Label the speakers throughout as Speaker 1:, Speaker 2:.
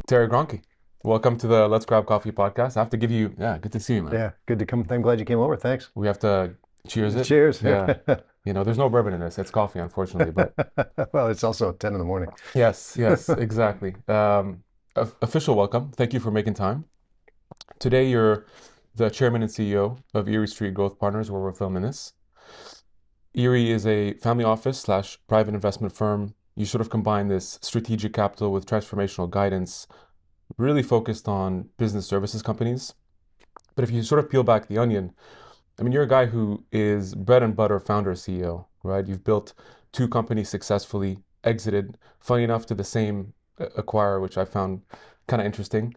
Speaker 1: Terry Graunke. Welcome to the Let's Grab Coffee podcast. I have to give you, yeah, good to see you, man.
Speaker 2: Yeah, good to come. I'm glad you came over. Thanks.
Speaker 1: We have to cheers it.
Speaker 2: Cheers.
Speaker 1: Yeah. There's no bourbon in this. It's coffee, unfortunately. But
Speaker 2: Well, it's also 10 in the morning.
Speaker 1: yes, yes, exactly. Official welcome. Thank you for making time. Today, you're the chairman and CEO of Erie Street Growth Partners, where we're filming this. Erie is a family office slash private investment firm. You sort of combine this strategic capital with transformational guidance, really focused on business services companies. But if you sort of peel back the onion, I mean, you're a guy who is bread and butter founder CEO, right? You've built two companies successfully, exited, funny enough, to the same acquirer, which I found kind of interesting.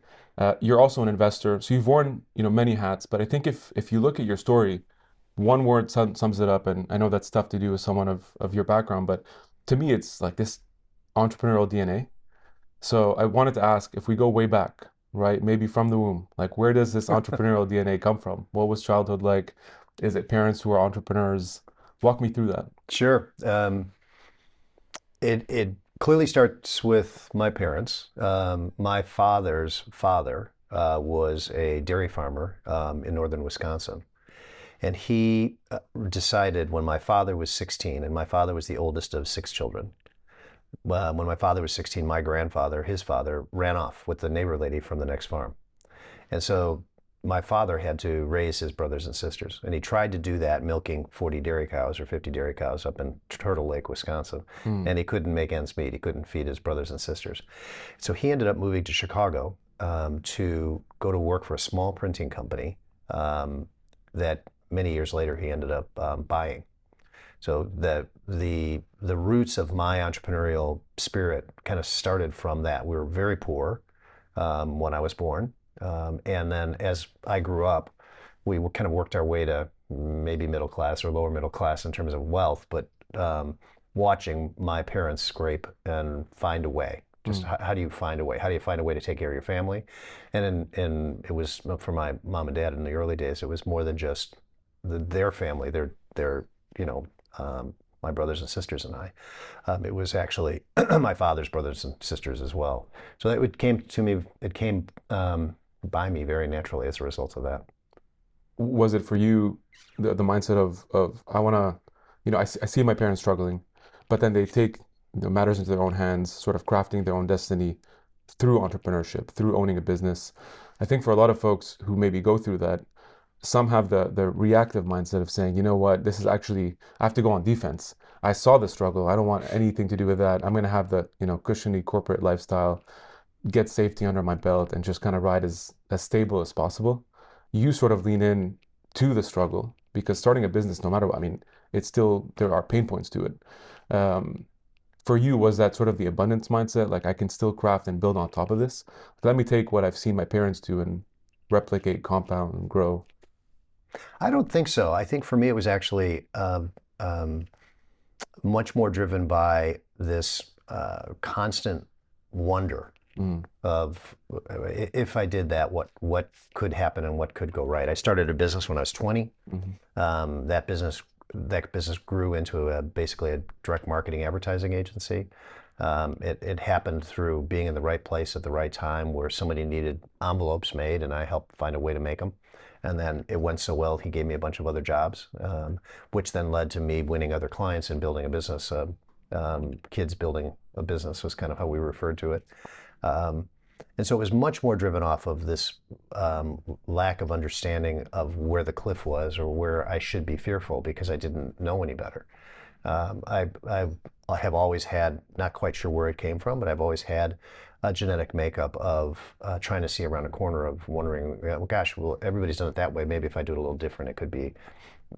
Speaker 1: You're also an investor, so you've worn, many hats. But I think if you look at your story, one word sums it up, and I know that's tough to do with someone of your background, but to me, it's like this entrepreneurial DNA. So I wanted to ask, if we go way back, right, maybe from the womb, like where does this entrepreneurial DNA come from? What was childhood like? Is it parents who are entrepreneurs? Walk me through that.
Speaker 2: Sure. It clearly starts with my parents. My father's father was a dairy farmer in northern Wisconsin. And he decided when my father was 16, and my father was the oldest of six children. When my father was 16, my grandfather, his father, ran off with the neighbor lady from the next farm. And so my father had to raise his brothers and sisters. And he tried to do that milking 40 dairy cows or 50 dairy cows up in Turtle Lake, Wisconsin.
Speaker 1: Hmm.
Speaker 2: And he couldn't make ends meet. He couldn't feed his brothers and sisters. So he ended up moving to Chicago to go to work for a small printing company that many years later he ended up buying. So the roots of my entrepreneurial spirit kind of started from that. We were very poor when I was born, and then as I grew up, we kind of worked our way to maybe middle class or lower middle class in terms of wealth. But watching my parents scrape and find a way. Just
Speaker 1: Hmm.
Speaker 2: how do you find a way? How do you find a way to take care of your family? And it was for my mom and dad in the early days. It was more than just their family. Their you know my brothers and sisters and I. It was actually my father's brothers and sisters as well. So it came to me. It came by me very naturally as a result of that.
Speaker 1: Was it for you the mindset of I want to, I see my parents struggling, but then they take matters into their own hands, sort of crafting their own destiny through entrepreneurship, through owning a business. I think for a lot of folks who maybe go through that, some have the reactive mindset of saying, you know what, this is actually, I have to go on defense. I saw the struggle. I don't want anything to do with that. I'm going to have the, cushiony corporate lifestyle, get safety under my belt, and just kind of ride as stable as possible. You sort of lean in to the struggle because starting a business, no matter what, I mean, it's still, there are pain points to it. Um, for you, was that sort of the abundance mindset? Like, I can still craft and build on top of this. Let me take what I've seen my parents do and replicate, compound, and grow.
Speaker 2: I don't think so. I think for me it was actually um, much more driven by this constant wonder
Speaker 1: Mm,
Speaker 2: of if I did that, what could happen and what could go right. I started a business when I was 20.
Speaker 1: mhm,
Speaker 2: That business grew into basically a direct marketing advertising agency. It happened through being in the right place at the right time, where somebody needed envelopes made, and I helped find a way to make them. And then it went so well, he gave me a bunch of other jobs, which then led to me winning other clients and building a business. Kids building a business was kind of how we referred to it. Um, and so it was much more driven off of this lack of understanding of where the cliff was or where I should be fearful because I didn't know any better. I have always had, not quite sure where it came from, but I've always had a genetic makeup of trying to see around a corner of wondering, yeah, well, gosh, well, everybody's done it that way. Maybe if I do it a little different, it could be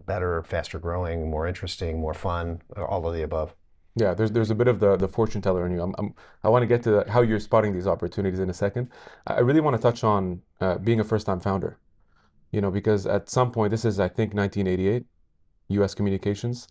Speaker 2: better, faster growing, more interesting, more fun, all of the above.
Speaker 1: yeah, there's a bit of the fortune teller in you. I want to get to how you're spotting these opportunities in a second. I really want to touch on being a first-time founder, because at some point, this is, I think, 1988, U.S. Communications.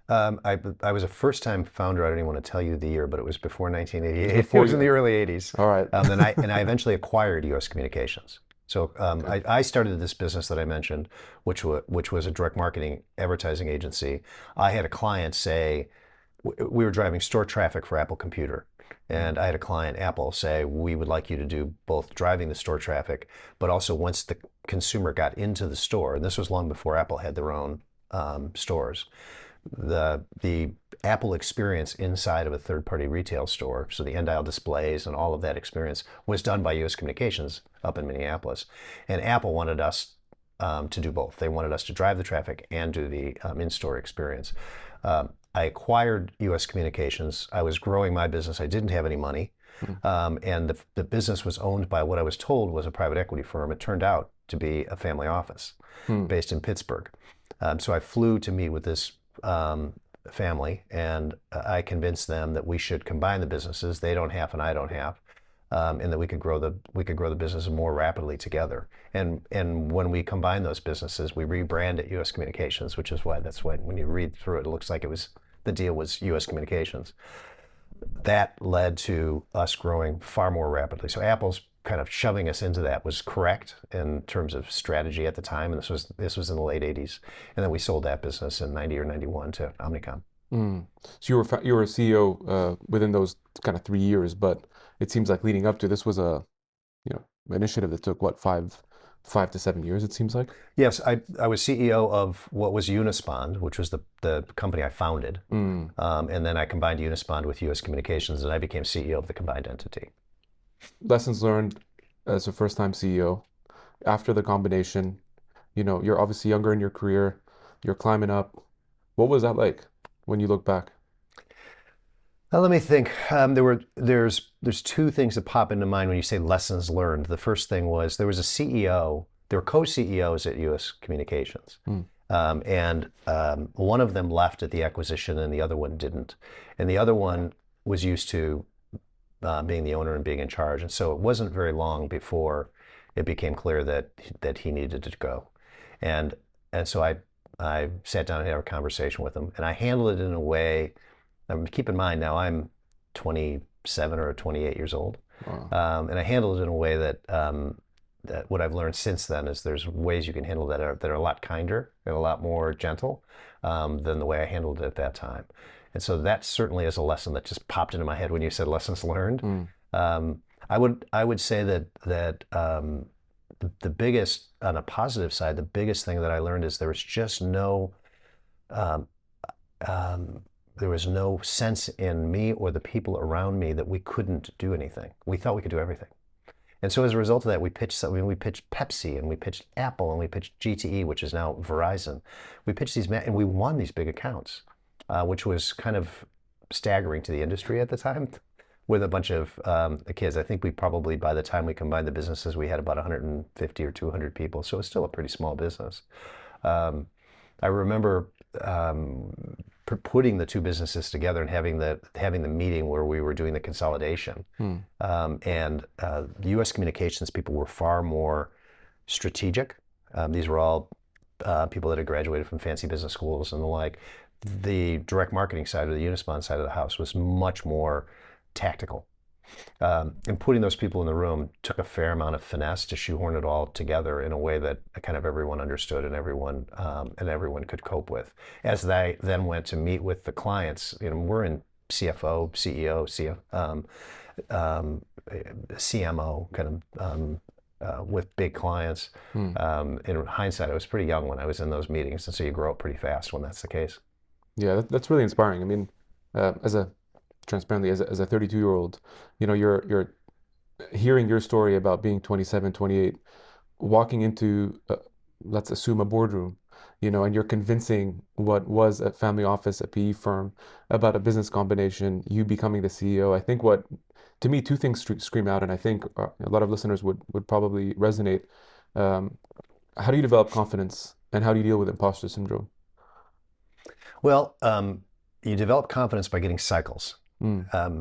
Speaker 2: I was a first-time founder. I don't even want to tell you the year, but it was before
Speaker 1: It was
Speaker 2: 1988. It
Speaker 1: before
Speaker 2: was in
Speaker 1: you.
Speaker 2: the early 80s.
Speaker 1: All right.
Speaker 2: And I eventually acquired U.S. Communications. So
Speaker 1: Okay.
Speaker 2: I started this business that I mentioned, which was a direct marketing advertising agency. I had a client say we were driving store traffic for Apple Computer, And I had a client, Apple, say, we would like you to do both driving the store traffic, but also once the consumer got into the store, and this was long before Apple had their own stores, the Apple experience inside of a third-party retail store, so the end aisle displays and all of that experience was done by U.S. Communications up in Minneapolis. And Apple wanted us to do both. They wanted us to drive the traffic and do the in-store experience. I acquired U.S. Communications. I was growing my business. I didn't have any money. And the business was owned by what I was told was a private equity firm. It turned out to be a family office based in Pittsburgh. So I flew to meet with this family, and I convinced them that we should combine the businesses. They don't have and I don't have, and that we could grow the business more rapidly together. And when we combined those businesses, we rebranded U.S. Communications, which is why when you read through it, it looks like the deal was U.S. Communications. That led to us growing far more rapidly. So Apple's kind of shoving us into that was correct in terms of strategy at the time, and this was in the late '80s. And then we sold that business in '90 or '91 to Omnicom.
Speaker 1: So you were a CEO within those kind of 3 years, but it seems like leading up to this was a initiative that took what, 5 to 7 years, it seems like.
Speaker 2: Yes, I was CEO of what was Unispond, which was the company I founded. And then I combined Unispond with U.S. Communications, and I became CEO of the combined entity.
Speaker 1: Lessons learned as a first-time CEO after the combination. You're obviously younger in your career, you're climbing up. What was that like when you look back?
Speaker 2: Let me think. There's two things that pop into mind when you say lessons learned. The first thing was there was a CEO. There were co-CEOs at U.S. Communications, and one of them left at the acquisition, and the other one didn't. And the other one was used to being the owner and being in charge. And so it wasn't very long before it became clear that he needed to go. And so I sat down and had a conversation with him, and I handled it in a way. Keep in mind now I'm 27 or 28 years old, and I handled it in a way that what I've learned since then is there's ways you can handle that are a lot kinder and a lot more gentle than the way I handled it at that time. And so that certainly is a lesson that just popped into my head when you said lessons learned. I would say that the biggest, on a positive side, the biggest thing that I learned is there was just there was no sense in me or the people around me that we couldn't do anything. We thought we could do everything. And so as a result of that, we pitched Pepsi, and we pitched Apple, and we pitched GTE, which is now Verizon. We pitched these, and we won these big accounts, which was kind of staggering to the industry at the time with a bunch of kids. I think we probably, by the time we combined the businesses, we had about 150 or 200 people. So it was still a pretty small business. I remember putting the two businesses together and having the meeting where we were doing the consolidation. And the U.S. Communications people were far more strategic. These were all people that had graduated from fancy business schools and the like. The direct marketing side, or the Unispond side of the house, was much more tactical. And putting those people in the room took a fair amount of finesse to shoehorn it all together in a way that kind of everyone understood and everyone could cope with. As they then went to meet with the clients, we're in CFO, CEO, CMO kind of with big clients. In hindsight, I was pretty young when I was in those meetings, and so you grow up pretty fast when that's the case.
Speaker 1: Yeah, that's really inspiring. I mean, transparently, as a 32-year-old, you're hearing your story about being 27, 28, walking into, let's assume, a boardroom, and you're convincing what was a family office, a PE firm, about a business combination, you becoming the CEO. I think to me, two things scream out, and I think a lot of listeners would probably resonate. How do you develop confidence, and how do you deal with imposter syndrome?
Speaker 2: Well, you develop confidence by getting cycles.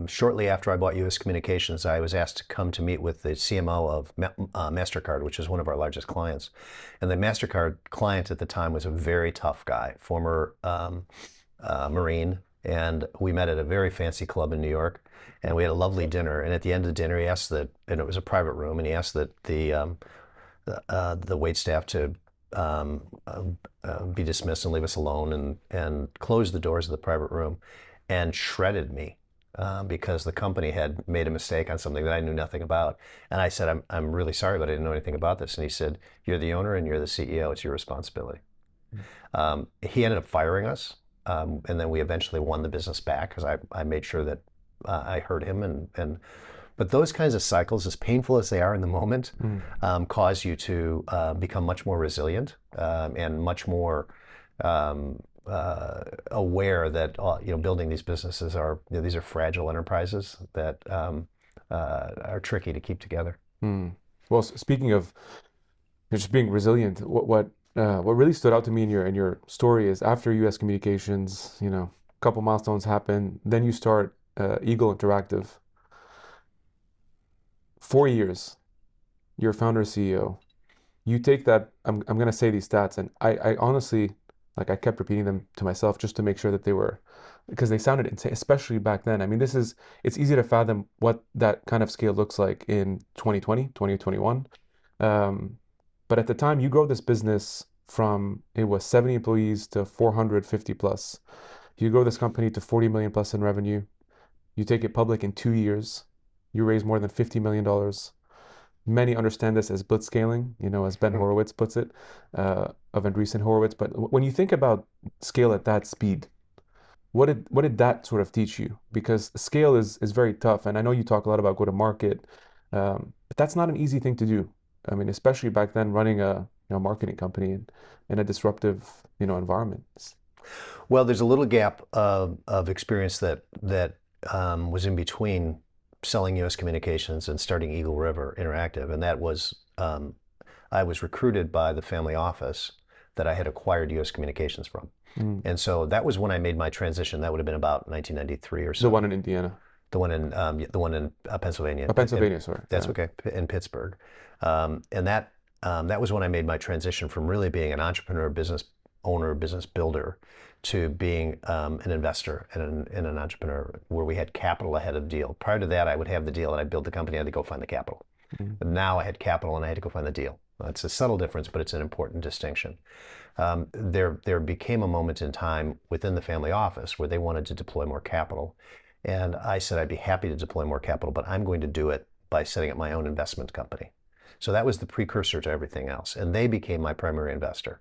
Speaker 2: Shortly after I bought U.S. Communications, I was asked to come to meet with the CMO of MasterCard, which is one of our largest clients. And the MasterCard client at the time was a very tough guy, former Marine. And we met at a very fancy club in New York, and we had a lovely dinner. And at the end of the dinner, he asked and it was a private room, and he asked the waitstaff to be dismissed and leave us alone, and close the doors of the private room, and shredded me because the company had made a mistake on something that I knew nothing about. And I said, I'm really sorry, but I didn't know anything about this. And he said, you're the owner and you're the CEO. It's your responsibility. He ended up firing us. And then we eventually won the business back because I made sure that I heard him. But those kinds of cycles, as painful as they are in the moment, cause you to become much more resilient and much more aware that building these businesses are these are fragile enterprises that are tricky to keep together.
Speaker 1: Well, speaking of just being resilient, what really stood out to me in your story is after U.S. Communications, a couple milestones happen, then you start Eagle Interactive. 4 years, you're founder CEO. You take that. I'm gonna say these stats, and I honestly, like, I kept repeating them to myself just to make sure that they were, because they sounded insane, especially back then. I mean, it's easy to fathom what that kind of scale looks like in 2020, 2021. But at the time, you grow this business from, it was 70 employees to 450 plus. You grow this company to 40 million plus in revenue. You take it public in 2 years. You raise more than $50 million. Many understand this as blitzscaling, as Ben Horowitz puts it, of Andreessen Horowitz. But when you think about scale at that speed, what did that sort of teach you? Because scale is very tough, and I know you talk a lot about go to market, but that's not an easy thing to do. I mean, especially back then, running a marketing company in a disruptive environment.
Speaker 2: Well, there's a little gap of experience that was in between selling U.S. Communications and starting Eagle River Interactive, and that was I was recruited by the family office that I had acquired U.S. Communications from. And so that was when I made my transition. That would have been about 1993 or so.
Speaker 1: The one in Indiana.
Speaker 2: The one in Pennsylvania.
Speaker 1: Oh, Pennsylvania, sorry.
Speaker 2: That's okay, in Pittsburgh. And that was when I made my transition from really being an entrepreneur, business owner, business builder, to being an investor and an entrepreneur, where we had capital ahead of the deal. Prior to that, I would have the deal and I'd build the company, I had to go find the capital. But now I had capital and I had to go find the deal. It's a subtle difference, but it's an important distinction. There became a moment in time within the family office where they wanted to deploy more capital. And I said, I'd be happy to deploy more capital, but I'm going to do it by setting up my own investment company. So that was the precursor to everything else. And they became my primary investor.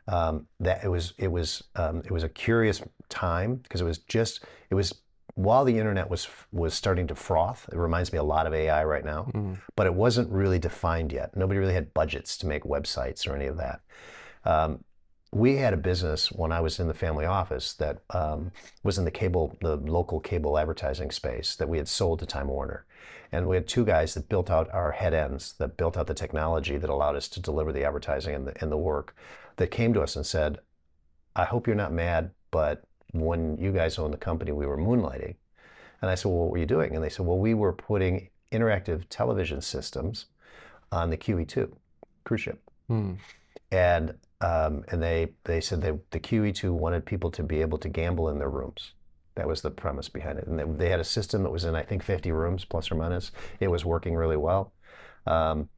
Speaker 2: It was a curious time because it was while the internet was starting to froth. It reminds me a lot of AI right now, but it wasn't really defined yet. Nobody really had budgets to make websites or any of that. We had a business when I was in the family office that was in the local cable advertising space that we had sold to Time Warner. And we had two guys that built out our head ends, that built out the technology that allowed us to deliver the advertising and the work, that came to us and said, I hope you're not mad, but when you guys owned the company, we were moonlighting. And I said, well, what were you doing? And they said, well, we were putting interactive television systems on the QE2 cruise ship. And they said the QE2 wanted people to be able to gamble in their rooms. That was the premise behind it. And they had a system that was in, I think, 50 rooms, plus or minus. It was working really well.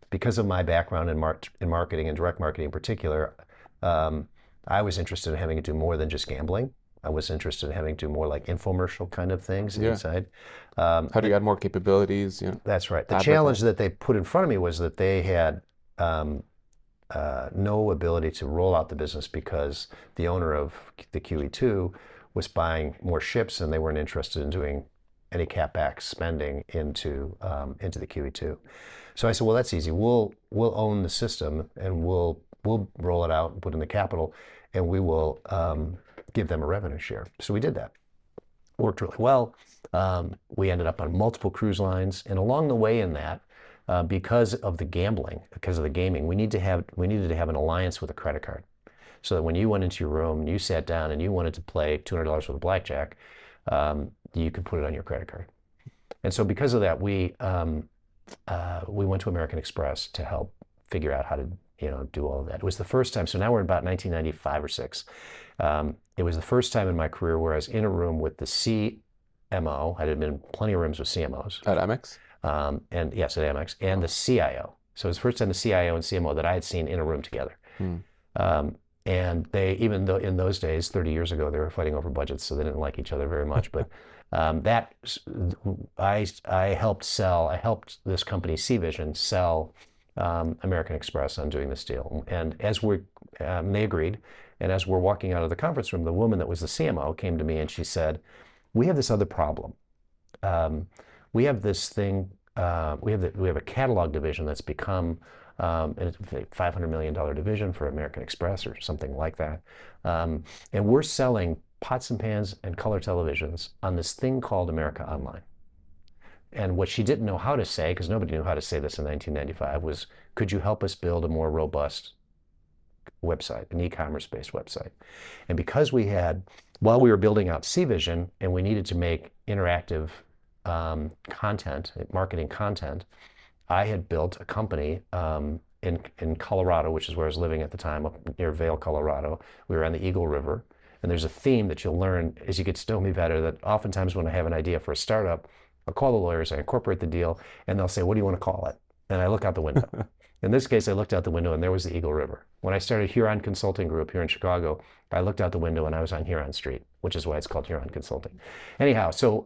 Speaker 2: Because of my background in marketing and direct marketing in particular, I was interested in having to do more than just gambling. I was interested in having to do more like infomercial kind of things inside.
Speaker 1: How do you add more capabilities?
Speaker 2: That's right. The challenge that they put in front of me was that they had no ability to roll out the business because the owner of the QE2 was buying more ships and they weren't interested in doing any CapEx spending into the QE2. So I said, well, that's easy. We'll own the system and we'll roll it out and put in the capital, and we will give them a revenue share. So we did that. Worked really well. We ended up on multiple cruise lines, and along the way in that, because of the gambling, because of the gaming, we needed to have an alliance with a credit card, so that when you went into your room and you sat down and you wanted to play $200 worth of blackjack, you could put it on your credit card. And so because of that, we went to American Express to help figure out how to do all of that. It was the first time. So now we're in about 1995 or 6. It was the first time in my career where I was in a room with the CMO. I had been in plenty of rooms with CMOs.
Speaker 1: At Amex?
Speaker 2: And yes, at Amex, and the CIO. So it was the first time the CIO and CMO that I had seen in a room together. And they, even though in those days, 30 years ago, they were fighting over budgets, so they didn't like each other very much. But that I helped this company, C-Vision, sell American Express on doing this deal. And as they agreed. And as we're walking out of the conference room, the woman that was the CMO came to me and she said, "We have this other problem. We have this thing. We have a catalog division that's become a $500 million division for American Express or something like that, and we're selling pots and pans and color televisions on this thing called America Online." And what she didn't know how to say, because nobody knew how to say this in 1995, was, "Could you help us build a more robust website, an e-commerce based website?" And because while we were building out C-Vision and we needed to make interactive content, marketing content, I had built a company in Colorado, which is where I was living at the time, up near Vail, Colorado. We were on the Eagle River. And there's a theme that you'll learn as you get to know me better, that oftentimes when I have an idea for a startup, I'll call the lawyers, I incorporate the deal, and they'll say, "What do you want to call it?" And I look out the window. In this case, I looked out the window and there was the Eagle River. When I started Huron Consulting Group here in Chicago, I looked out the window and I was on Huron Street, which is why it's called Huron Consulting. Anyhow, so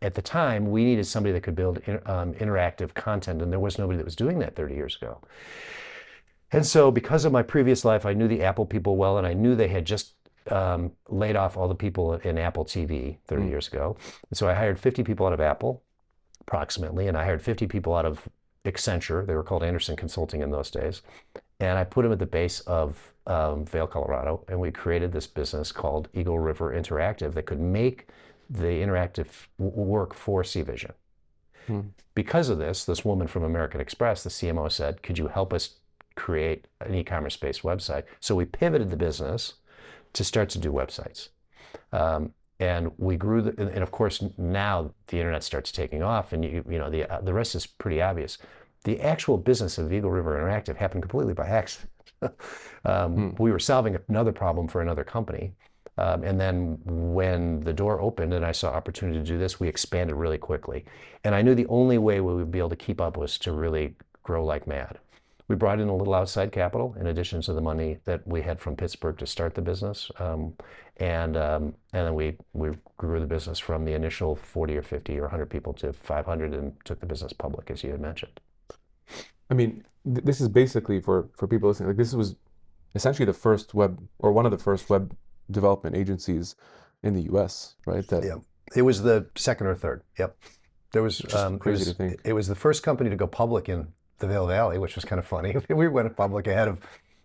Speaker 2: at the time, we needed somebody that could build interactive content, and there was nobody that was doing that 30 years ago. And so because of my previous life, I knew the Apple people well, and I knew they had just laid off all the people in Apple TV 30 years ago. And so I hired 50 people out of Apple, approximately, and I hired 50 people out of Accenture. They were called Anderson Consulting in those days. And I put them at the base of Vail, Colorado, and we created this business called Eagle River Interactive that could make the interactive work for C-Vision. Because of this woman from American Express, the CMO, said, "Could you help us create an e-commerce based website?" So we pivoted the business to start to do websites. And we grew, and of course now the internet starts taking off, and you know the rest is pretty obvious. The actual business of Eagle River Interactive happened completely by accident. We were solving another problem for another company, and then when the door opened and I saw opportunity to do this, we expanded really quickly. And I knew the only way we would be able to keep up was to really grow like mad. We brought in a little outside capital in addition to the money that we had from Pittsburgh to start the business. And then we grew the business from the initial 40 or 50 or 100 people to 500 and took the business public, as you had mentioned.
Speaker 1: I mean, this is basically for people listening, like this was essentially the first web, or one of the first web development agencies in the US, right?
Speaker 2: Yeah, it was the second or third. Yep. There was
Speaker 1: crazy to think.
Speaker 2: It was the first company to go public in the Vail Valley, which was kind of funny. We went public ahead of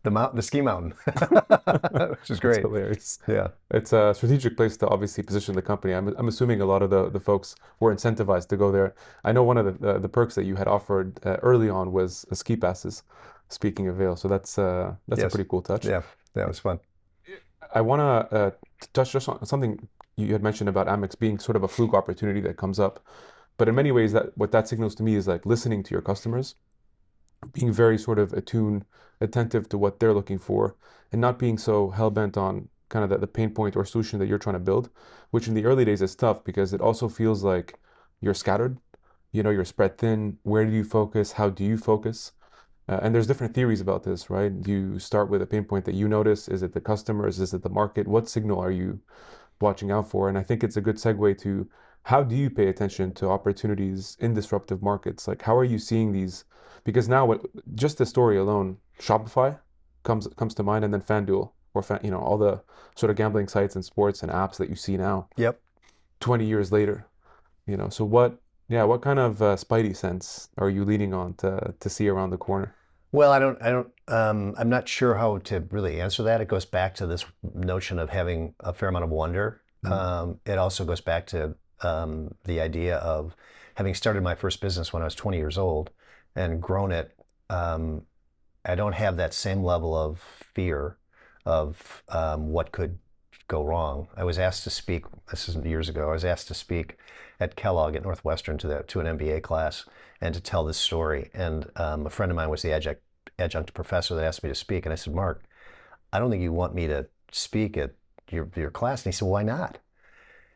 Speaker 2: the ski mountain, which is great.
Speaker 1: That's hilarious.
Speaker 2: Yeah,
Speaker 1: it's a strategic place to obviously position the company. I'm assuming a lot of the folks were incentivized to go there. I know one of the perks that you had offered early on was ski passes. Speaking of Vail, so that's a pretty cool touch.
Speaker 2: Yeah, that was fun.
Speaker 1: I want to touch just on something you had mentioned about Amex being sort of a fluke opportunity that comes up, but in many ways what that signals to me is like listening to your customers, being very sort of attentive to what they're looking for, and not being so hell-bent on kind of the pain point or solution that you're trying to build, which in the early days is tough because it also feels like you're scattered, you're spread thin. Where do you focus? How do you focus? And there's different theories about this, right? Do you start with a pain point that you notice? Is it the customers? Is it the market? What signal are you watching out for? And I think it's a good segue to how do you pay attention to opportunities in disruptive markets? Like, how are you seeing these? Because now, just the story alone, Shopify comes to mind, and then FanDuel, or all the sort of gambling sites and sports and apps that you see now.
Speaker 2: Yep.
Speaker 1: 20 years later, So what kind of spidey sense are you leaning on to see around the corner?
Speaker 2: Well, I'm not sure how to really answer that. It goes back to this notion of having a fair amount of wonder. It also goes back to the idea of having started my first business when I was 20 years old and grown it. I don't have that same level of fear of what could go wrong. I was asked to speak, this is years ago, I was asked to speak at Kellogg at Northwestern to an MBA class and to tell this story. And a friend of mine was the adjunct professor that asked me to speak. And I said, "Mark, I don't think you want me to speak at your class." And he said, "Why not?"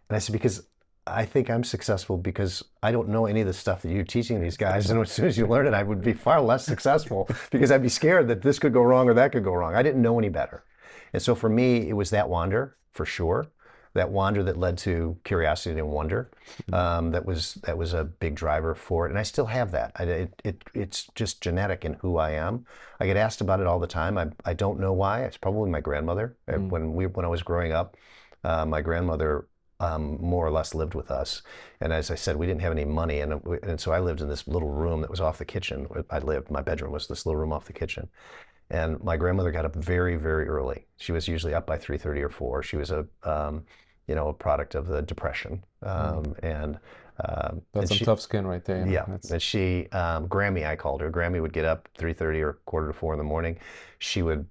Speaker 2: And I said, "Because I think I'm successful because I don't know any of the stuff that you're teaching these guys. And as soon as you learn it, I would be far less successful because I'd be scared that this could go wrong or that could go wrong. I didn't know any better. And so for me, it was that wander for sure. That wander that led to curiosity and wonder. That was a big driver for it, and I still have that. It's just genetic in who I am. I get asked about it all the time. I don't know why. It's probably my grandmother. When I was growing up, my grandmother more or less lived with us, and as I said, we didn't have any money, and so I lived in this little room that was off the kitchen. My bedroom was this little room off the kitchen. And my grandmother got up very, very early. She was usually up by 3:30 or 4. She was a product of the Depression,
Speaker 1: That's
Speaker 2: and
Speaker 1: some
Speaker 2: she,
Speaker 1: tough skin right there.
Speaker 2: yeah,
Speaker 1: That's
Speaker 2: and she, Grammy, I called her. Grammy would get up 3:30 or quarter to 4 in the morning. She would,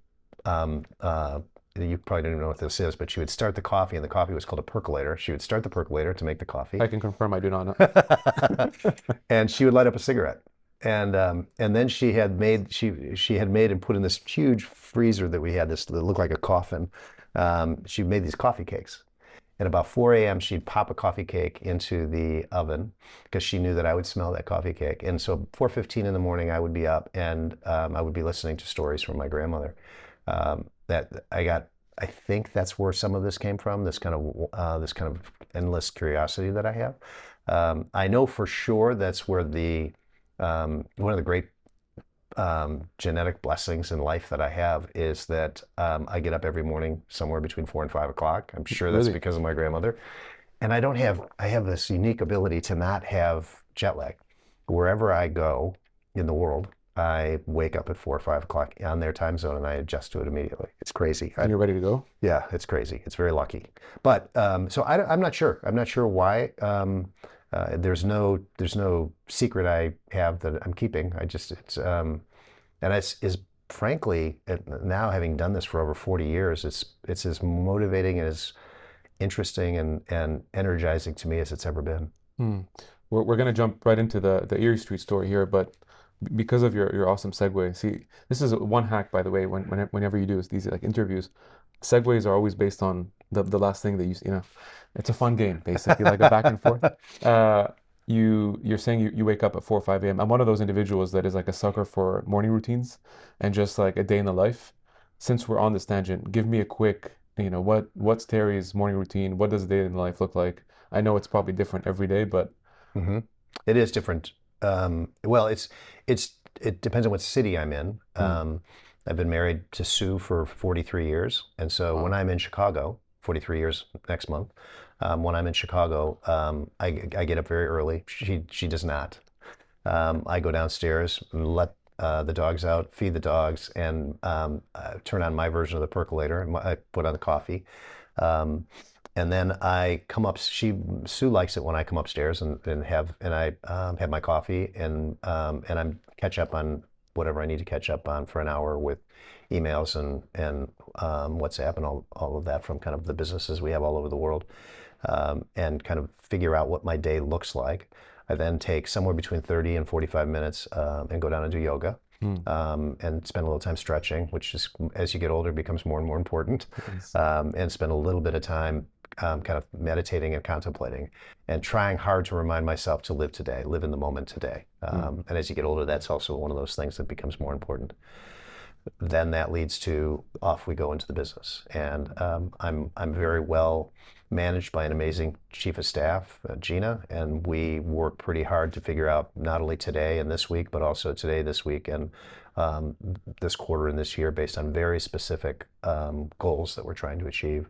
Speaker 2: um, uh, you probably don't even know what this is, but she would start the coffee, and the coffee was called a percolator. She would start the percolator to make the coffee,
Speaker 1: I can confirm I do not know.
Speaker 2: and she would light up a cigarette. And then she had made and put in this huge freezer that we had, this that looked like a coffin. She made these coffee cakes. At about 4 a.m., she'd pop a coffee cake into the oven because she knew that I would smell that coffee cake. And so 4:15 in the morning, I would be up, and I would be listening to stories from my grandmother. That I got. I think that's where some of this came from. This kind of endless curiosity that I have. I know for sure that's where one of the great genetic blessings in life that I have is that I get up every morning somewhere between 4 and 5 o'clock. I'm sure that's
Speaker 1: Really?
Speaker 2: because of my grandmother. And I have this unique ability to not have jet lag. Wherever I go in the world, I wake up at 4 or 5 o'clock on their time zone and I adjust to it immediately. It's crazy.
Speaker 1: And you're ready to go?
Speaker 2: Yeah, it's crazy. It's very lucky. But so I'm not sure. I'm not sure why. There's no secret I have that I'm keeping. And it's frankly, now having done this for over 40 years, it's as motivating and as interesting and energizing to me as it's ever been.
Speaker 1: Hmm. We're gonna jump right into the Erie Street story here, but because of your awesome segue, see, this is one hack, by the way. Whenever you do these like interviews, segues are always based on the last thing that you know. It's a fun game, basically, like a back and forth. Uh, you're saying you wake up at 4 or 5 a.m. I'm one of those individuals that is like a sucker for morning routines and just like a day in the life. Since we're on this tangent, give me a quick, what's Terry's morning routine? What does a day in the life look like? I know it's probably different every day, but
Speaker 2: hmm It is different. Well, it depends on what city I'm in.
Speaker 1: mm,
Speaker 2: I've been married to Sue for 43 years, and so when
Speaker 1: wow.
Speaker 2: I'm in Chicago, 43 years next month, when I'm in Chicago, I get up very early. She does not. I go downstairs, let the dogs out, feed the dogs, and turn on my version of the percolator. And I put on the coffee. Um, and then I come up. Sue likes it when I come upstairs and I have my coffee and I'm catch up on whatever I need to catch up on for an hour with emails and WhatsApp and all of that from kind of the businesses we have all over the world, and kind of figure out what my day looks like. I then take somewhere between 30 and 45 minutes and go down and do yoga,
Speaker 1: Mm,
Speaker 2: and spend a little time stretching, which is, as you get older, becomes more and more important,
Speaker 1: yes.
Speaker 2: and spend a little bit of time kind of meditating and contemplating and trying hard to remind myself to live today, live in the moment today.
Speaker 1: Mm,
Speaker 2: And as you get older, that's also one of those things that becomes more important. Then that leads to off we go into the business. And I'm very well managed by an amazing chief of staff, Gina, and we work pretty hard to figure out not only today and this week, but also today, this week, and um, this quarter and this year based on very specific goals that we're trying to achieve,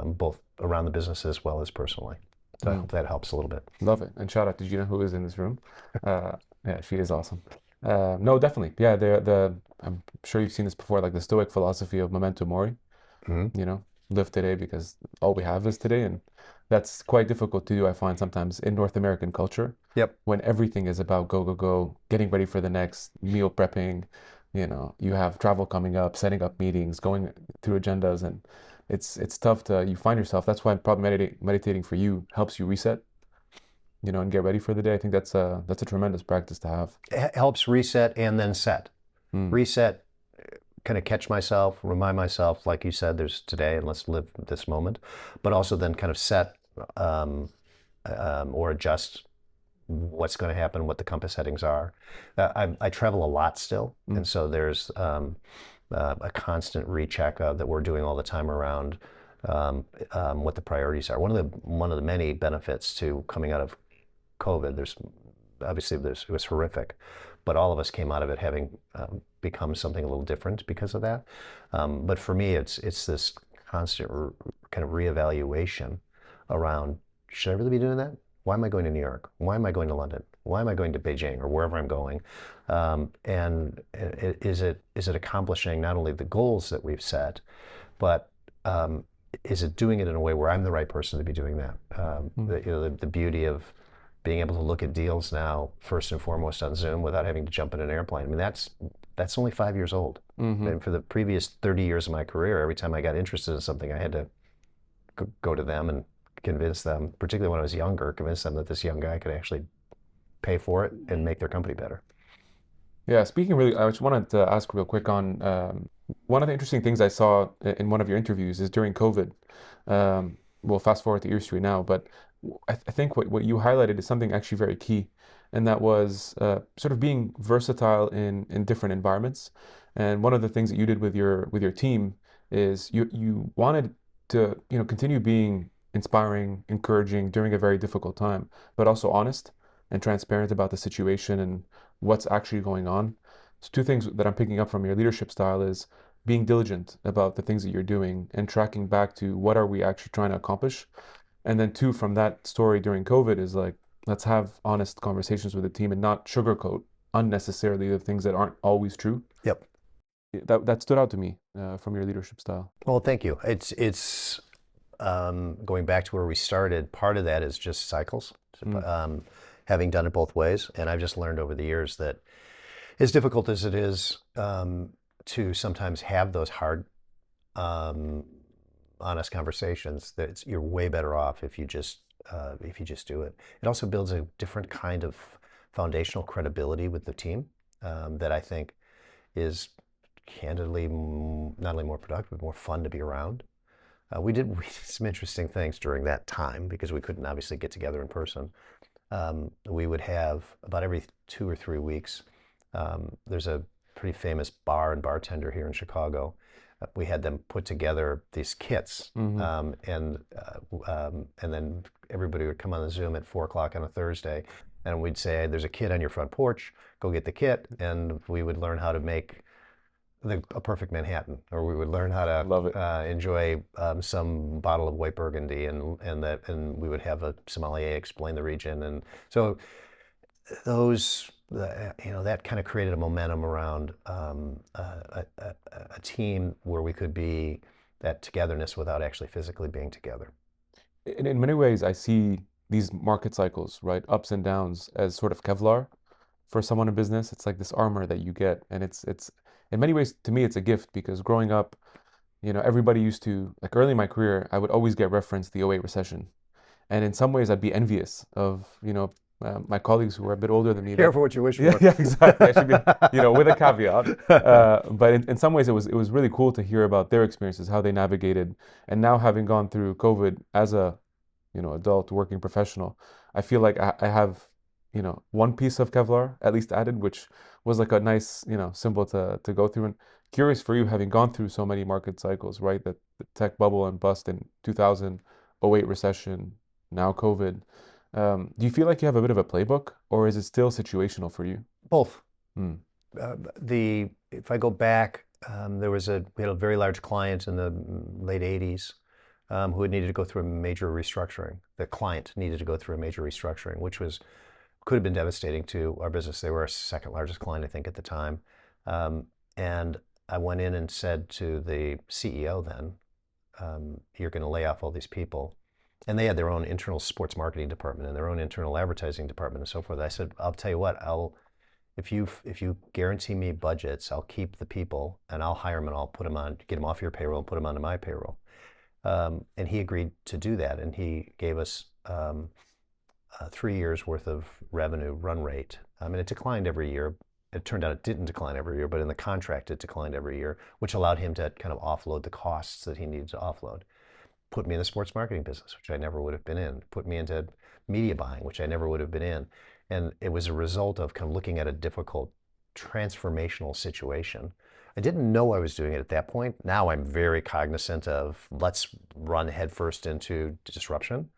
Speaker 2: both around the business as well as personally. So I
Speaker 1: mm.
Speaker 2: hope that helps a little bit.
Speaker 1: Love it. And shout out to Gina, who is in this room. Uh, yeah, she is awesome. No, definitely. Yeah, I'm sure you've seen this before, like the Stoic philosophy of memento mori,
Speaker 2: Mhm.
Speaker 1: you know, live today because all we have is today. And that's quite difficult to do, I find sometimes in North American culture
Speaker 2: Yep.
Speaker 1: when everything is about go, go, go, getting ready for the next meal prepping, you have travel coming up, setting up meetings, going through agendas, and it's tough you find yourself. That's why probably meditating for you helps you reset, and get ready for the day. I think that's a tremendous practice to have.
Speaker 2: It helps reset and then set.
Speaker 1: Mm,
Speaker 2: Reset, kind of catch myself, remind myself, like you said, there's today and let's live this moment, but also then kind of set, um, or adjust what's going to happen, what the compass headings are. I travel a lot still,
Speaker 1: Mm.
Speaker 2: and so there's a constant recheck that we're doing all the time around what the priorities are. One of the many benefits to coming out of COVID, there's obviously it was horrific, but all of us came out of it having become something a little different because of that. But for me, it's this constant kind of reevaluation around, should I really be doing that? Why am I going to New York? Why am I going to London? Why am I going to Beijing or wherever I'm going? And is it accomplishing not only the goals that we've set, but is it doing it in a way where I'm the right person to be doing that?
Speaker 1: Mm.
Speaker 2: The beauty of being able to look at deals now, first and foremost on Zoom, without having to jump in an airplane. I mean, that's only 5 years old.
Speaker 1: Mm-hmm.
Speaker 2: And for the previous 30 years of my career, every time I got interested in something, I had to go to them and convince them, particularly when I was younger, convince them that this young guy could actually pay for it and make their company better.
Speaker 1: Yeah, speaking really, I just wanted to ask real quick on one of the interesting things I saw in one of your interviews is during COVID. We'll fast forward to Erie Street now, but I think what you highlighted is something actually very key, and that was sort of being versatile in different environments. And one of the things that you did with your team is you wanted to continue being inspiring, encouraging during a very difficult time, but also honest and transparent about the situation and what's actually going on. So two things that I'm picking up from your leadership style is being diligent about the things that you're doing and tracking back to what are we actually trying to accomplish. And then two, from that story during COVID is like, let's have honest conversations with the team and not sugarcoat unnecessarily the things that aren't always true.
Speaker 2: Yep.
Speaker 1: That stood out to me from your leadership style.
Speaker 2: Well, thank you. It's going back to where we started. Part of that is just cycles.
Speaker 1: Mm,
Speaker 2: Having done it both ways, and I've just learned over the years that as difficult as it is to sometimes have those hard, um, honest conversations, that you're way better off if you just do it. It also builds a different kind of foundational credibility with the team that I think is candidly not only more productive, but more fun to be around. We did some interesting things during that time because we couldn't obviously get together in person. We would have about every 2 or 3 weeks. There's a pretty famous bar and bartender here in Chicago. We had them put together these kits,
Speaker 1: hmm
Speaker 2: and then everybody would come on the Zoom at 4 o'clock on a Thursday, and we'd say, "There's a kit on your front porch. Go get the kit," and we would learn how to make a perfect Manhattan, or we would learn how to
Speaker 1: Love it.
Speaker 2: enjoy some bottle of white Burgundy, and we would have a sommelier explain the region, and so that kind of created a momentum around a team where we could be that togetherness without actually physically being together.
Speaker 1: In many ways, I see these market cycles, right, ups and downs, as sort of Kevlar for someone in business. It's like this armor that you get, and it's in many ways to me it's a gift because growing up, everybody used to like early in my career, I would always get referenced the '08 recession, and in some ways I'd be envious of my colleagues who were a bit older than me that
Speaker 2: Careful what you wish
Speaker 1: yeah,
Speaker 2: for.
Speaker 1: yeah, exactly. I should be with a caveat. But in some ways it was really cool to hear about their experiences, how they navigated, and now having gone through COVID as a adult working professional, I feel like I have, one piece of Kevlar at least added, which was like a nice, symbol to go through. And curious for you, having gone through so many market cycles, right? That the tech bubble and bust in 2000, '08 recession, now COVID. Do you feel like you have a bit of a playbook, or is it still situational for you?
Speaker 2: Both.
Speaker 1: Mm,
Speaker 2: If I go back, we had a very large client in the late 80s who had needed to go through a major restructuring. The client needed to go through a major restructuring, which could have been devastating to our business. They were our second largest client, I think, at the time. And I went in and said to the CEO then, "You're going to lay off all these people." And they had their own internal sports marketing department and their own internal advertising department and so forth. I said, "I'll tell you what, if you guarantee me budgets, I'll keep the people and I'll hire them and I'll get them off your payroll and put them onto my payroll." And he agreed to do that, and he gave us 3 years worth of revenue run rate. I mean, it declined every year. It turned out it didn't decline every year, but in the contract it declined every year, which allowed him to kind of offload the costs that he needed to offload. put me in the sports marketing business, which I never would have been in, put me into media buying, which I never would have been in. And it was a result of kind of looking at a difficult transformational situation. I didn't know I was doing it at that point. Now I'm very cognizant of let's run headfirst into disruption.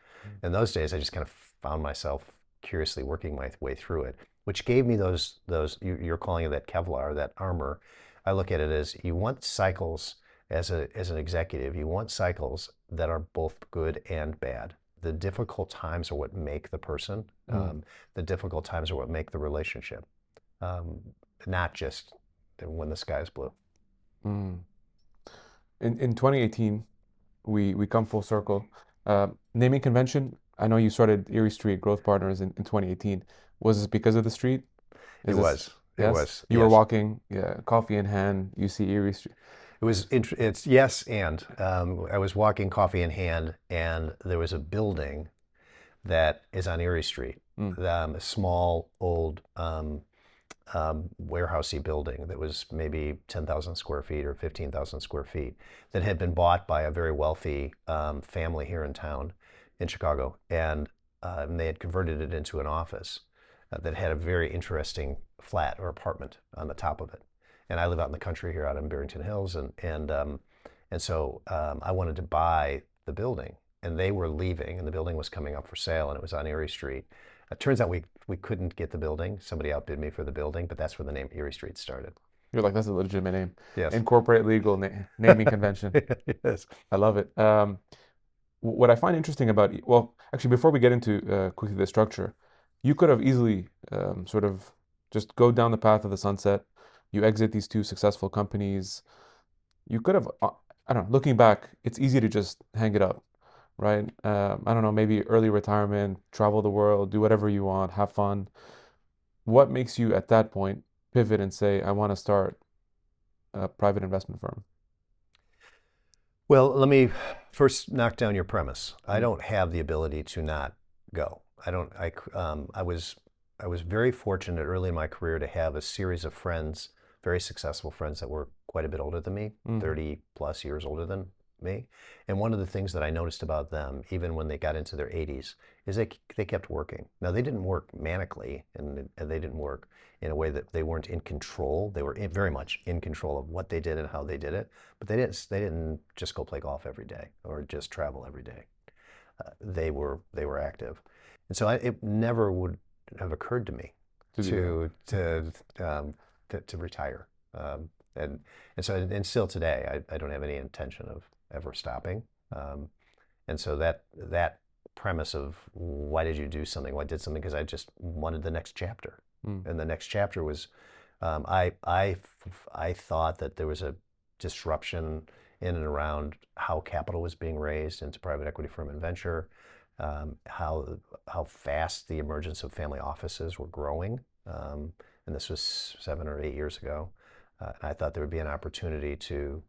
Speaker 2: In those days, I just kind of found myself curiously working my way through it, which gave me those you're calling it that Kevlar, that armor. I look at it as you want cycles as an executive, you want cycles that are both good and bad. The difficult times are what make the person. The difficult times are what make the relationship, not just when the sky is blue.
Speaker 1: Mm. In 2018, we come full circle. Naming convention. I know you started Erie Street Growth Partners in 2018. Was this because of the street?
Speaker 2: It
Speaker 1: Is this
Speaker 2: was. It
Speaker 1: yes?
Speaker 2: was.
Speaker 1: You were
Speaker 2: Yes.
Speaker 1: walking, yeah, coffee in hand. You see Erie Street.
Speaker 2: It was. It's yes, and I was walking coffee in hand, and there was a building that is on Erie Street,
Speaker 1: Mm.
Speaker 2: a small old warehousey building that was maybe 10,000 square feet or 15,000 square feet that had been bought by a very wealthy family here in town in Chicago. And they had converted it into an office that had a very interesting flat or apartment on the top of it. And I live out in the country here out in Barrington Hills. And so I wanted to buy the building. And they were leaving, and the building was coming up for sale, and it was on Erie Street. It turns out we couldn't get the building. Somebody outbid me for the building, but that's where the name Erie Street started.
Speaker 1: You're like, that's a legitimate name.
Speaker 2: Yes.
Speaker 1: Incorporate legal naming convention.
Speaker 2: Yes.
Speaker 1: I love it. What I find interesting about, well, actually, before we get into quickly the structure, you could have easily sort of just go down the path of the sunset. You exit these two successful companies. You could have, I don't know, looking back, it's easy to just hang it up, right? I don't know, maybe early retirement, travel the world, do whatever you want, have fun. What makes you at that point pivot and say, I want to start a private investment firm?
Speaker 2: Well, let me first knock down your premise. I
Speaker 1: Mm.
Speaker 2: don't have the ability to not go. I don't. I was very fortunate early in my career to have a series of friends, very successful friends that were quite a bit older than me,
Speaker 1: Mm.
Speaker 2: 30 plus years older than me. And one of the things that I noticed about them, even when they got into their 80s, is they kept working. Now, they didn't work manically, and they didn't work in a way that they weren't in control. They were very much in control of what they did and how they did it. But they didn't just go play golf every day or just travel every day. They were active, and so it never would have occurred to me
Speaker 1: To do that.
Speaker 2: to to to retire. And and still today, I don't have any intention of ever stopping. And so that premise of why did you do something? Well, I did something because I just wanted the next chapter.
Speaker 1: Mm.
Speaker 2: And the next chapter was I thought that there was a disruption in and around how capital was being raised into private equity firm and venture, how fast the emergence of family offices were growing, and this was 7 or 8 years ago. And I thought there would be an opportunity to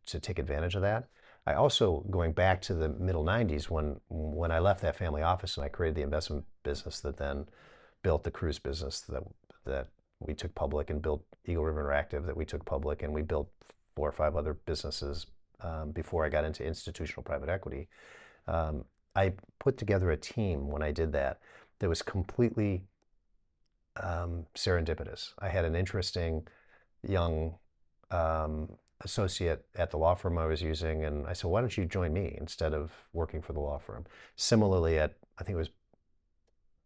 Speaker 2: take advantage of that. I also, going back to the middle 90s, when I left that family office and I created the investment business that then built the cruise business that we took public, and built Eagle River Interactive that we took public, and we built 4 or 5 other businesses before I got into institutional private equity. I put together a team when I did that was completely serendipitous. I had an interesting young associate at the law firm I was using, and I said, why don't you join me instead of working for the law firm? Similarly, I think it was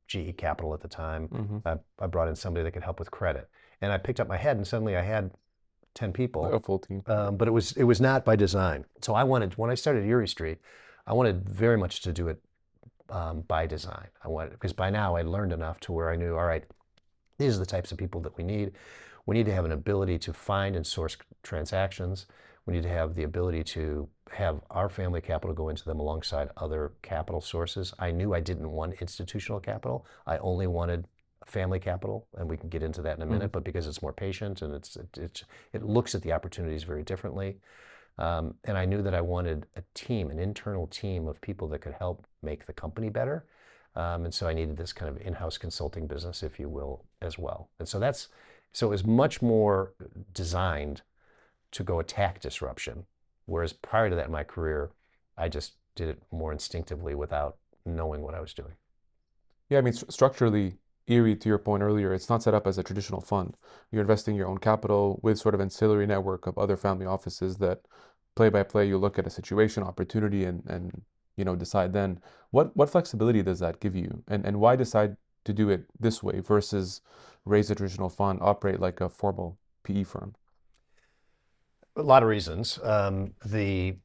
Speaker 2: GE Capital at the time,
Speaker 1: Mm-hmm.
Speaker 2: I brought in somebody that could help with credit. And I picked up my head, and suddenly I had 10
Speaker 1: Like
Speaker 2: people,
Speaker 1: a full team.
Speaker 2: but it was not by design. So when I started Erie Street, I wanted very much to do it by design. Because by now I learned enough to where I knew, all right, these are the types of people that we need. We need to have an ability to find and source transactions. We need to have the ability to have our family capital go into them alongside other capital sources. I knew I didn't want institutional capital. I only wanted family capital, and we can get into that in a
Speaker 1: Mm-hmm.
Speaker 2: minute, but because it's more patient and it looks at the opportunities very differently. And I knew that I wanted a team, an internal team of people that could help make the company better. And so I needed this kind of in-house consulting business, if you will, as well. And so it was much more designed to go attack disruption. Whereas prior to that in my career, I just did it more instinctively without knowing what I was doing.
Speaker 1: Yeah, I mean, structurally, Erie, to your point earlier, it's not set up as a traditional fund. You're investing your own capital with sort of ancillary network of other family offices that play by play, you look at a situation, opportunity, and decide then what flexibility does that give you, and why decide to do it this way versus raise a traditional fund, operate like a formal PE firm.
Speaker 2: A lot of reasons. The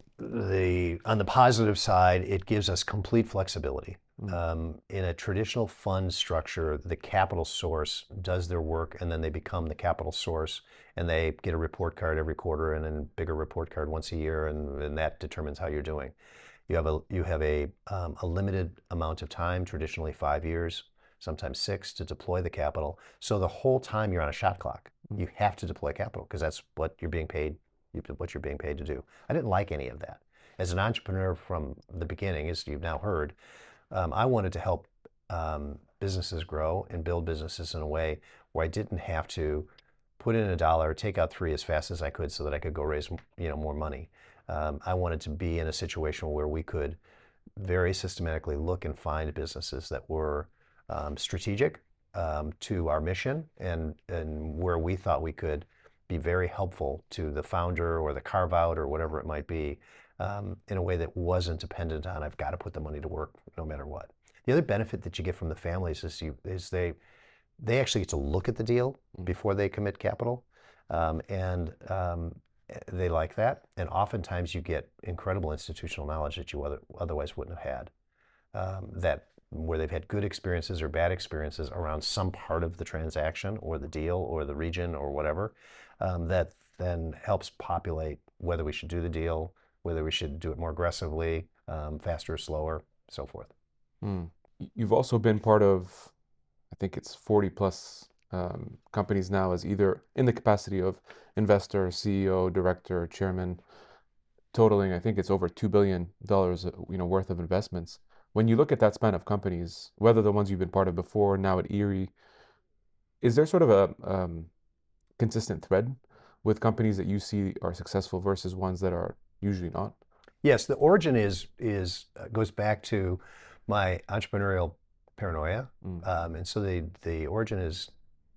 Speaker 2: on the positive side, it gives us complete flexibility.
Speaker 1: Mm,
Speaker 2: In a traditional fund structure, the capital source does their work, and then they become the capital source, and they get a report card every quarter, and then bigger report card once a year, and that determines how you're doing. You have a limited amount of time, traditionally 5 years, sometimes six, to deploy the capital. So the whole time you're on a shot clock.
Speaker 1: mm,
Speaker 2: You have to deploy capital because that's what you're being paid. What you're being paid to do. I didn't like any of that. As an entrepreneur from the beginning, as you've now heard, I wanted to help businesses grow and build businesses in a way where I didn't have to put in $1, take out three as fast as I could so that I could go raise more money. I wanted to be in a situation where we could very systematically look and find businesses that were strategic to our mission and where we thought we could be very helpful to the founder or the carve out or whatever it might be in a way that wasn't dependent on I've got to put the money to work no matter what. The other benefit that you get from the families is they actually get to look at the deal
Speaker 1: mm.
Speaker 2: before they commit capital, and they like that. And oftentimes you get incredible institutional knowledge that you otherwise wouldn't have had. That where they've had good experiences or bad experiences around some part of the transaction or the deal or the region or whatever, that then helps populate whether we should do the deal, whether we should do it more aggressively, faster, slower, so forth.
Speaker 1: Mm. You've also been part of, I think it's 40 plus companies now as either in the capacity of investor, CEO, director, chairman, totaling, I think it's over $2 billion, worth of investments. When you look at that span of companies, whether the ones you've been part of before, now at Erie, is there sort of a consistent thread with companies that you see are successful versus ones that are usually not?
Speaker 2: Yes, the origin is goes back to my entrepreneurial paranoia,
Speaker 1: Mm,
Speaker 2: and so the origin is